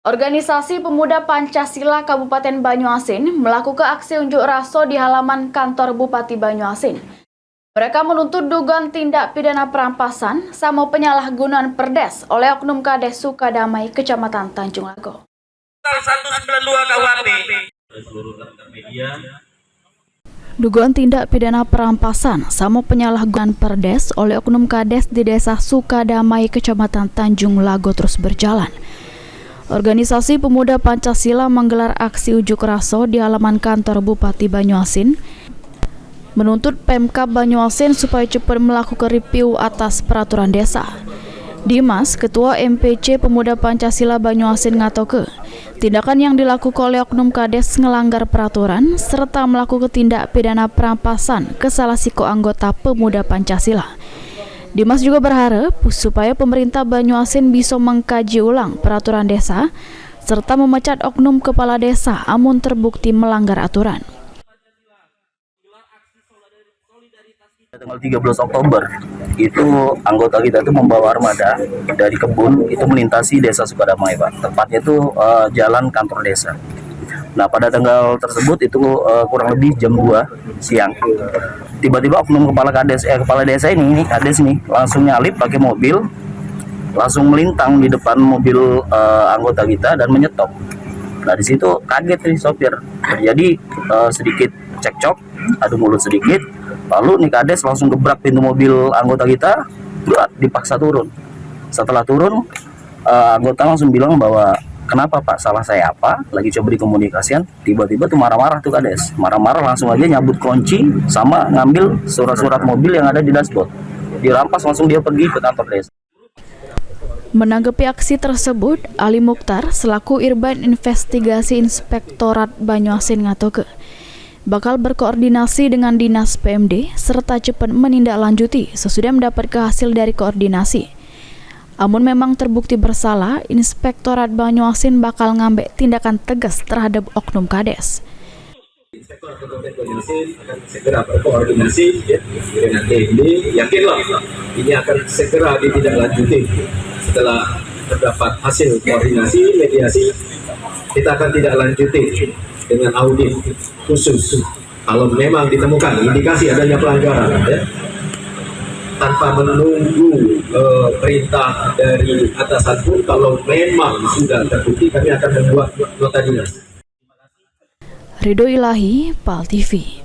Organisasi Pemuda Pancasila Kabupaten Banyuasin melakukan aksi unjuk rasa di halaman kantor Bupati Banyuasin. Mereka menuntut dugaan tindak pidana perampasan sama penyalahgunaan perdes oleh oknum Kades Sukadamai, Kecamatan Tanjung Lago. 192 KUHP. Dugaan tindak pidana perampasan sama penyalahgunaan perdes oleh oknum Kades di Desa Sukadamai, Kecamatan Tanjung Lago terus berjalan. Organisasi Pemuda Pancasila menggelar aksi unjuk rasa di halaman kantor Bupati Banyuasin, menuntut Pemkab Banyuasin supaya cepat melakukan review atas peraturan desa. Dimas, Ketua MPC Pemuda Pancasila Banyuasin ngatoke, tindakan yang dilakukan oleh oknum Kades ngelanggar peraturan serta melakukan tindak pidana perampasan ke salah siko anggota Pemuda Pancasila. Dimas juga berharap supaya pemerintah Banyuasin bisa mengkaji ulang peraturan desa serta memecat oknum kepala desa amun terbukti melanggar aturan. Tanggal 13 Oktober itu anggota kita itu membawa armada dari kebun itu melintasi Desa Sukadamai, Pak. Tepatnya itu jalan kantor desa. Nah, pada tanggal tersebut itu kurang lebih jam 2 siang. Tiba-tiba oknum kepala desa ini Kades nih langsung nyalip pakai mobil, langsung melintang di depan mobil anggota kita dan menyetop. Nah, di situ kaget nih sopir. Terjadi sedikit cekcok, adu mulut sedikit. Lalu nih Kades langsung gebrak pintu mobil anggota kita, dipaksa turun. Setelah turun, anggota langsung bilang bahwa kenapa Pak, salah saya apa? Lagi coba dikomunikasikan, tiba-tiba tuh marah-marah tuh Kades. Marah-marah langsung aja nyabut kunci sama ngambil surat-surat mobil yang ada di dashboard. Dirampas langsung dia pergi ke kantor desa. Menanggapi aksi tersebut, Ali Mukhtar selaku Irban Investigasi Inspektorat Banyuasin ngatoke, bakal berkoordinasi dengan Dinas PMD serta cepat menindaklanjuti sesudah mendapat hasil dari koordinasi. Amun memang terbukti bersalah, Inspektorat Banyuasin bakal ngambil tindakan tegas terhadap oknum Kades. Inspektorat Banyuasin akan segera berkoordinasi dengan DMD. Yakinlah ini akan segera ditindaklanjuti. Setelah terdapat hasil koordinasi, mediasi, kita akan tindak-lanjuti dengan audit khusus. Kalau memang ditemukan indikasi adanya pelanggaran, ya, tanpa menunggu perintah dari atasan pun, kalau memang sudah terbukti, kami akan membuat nota dinas. Ridho Ilahi, PAL TV.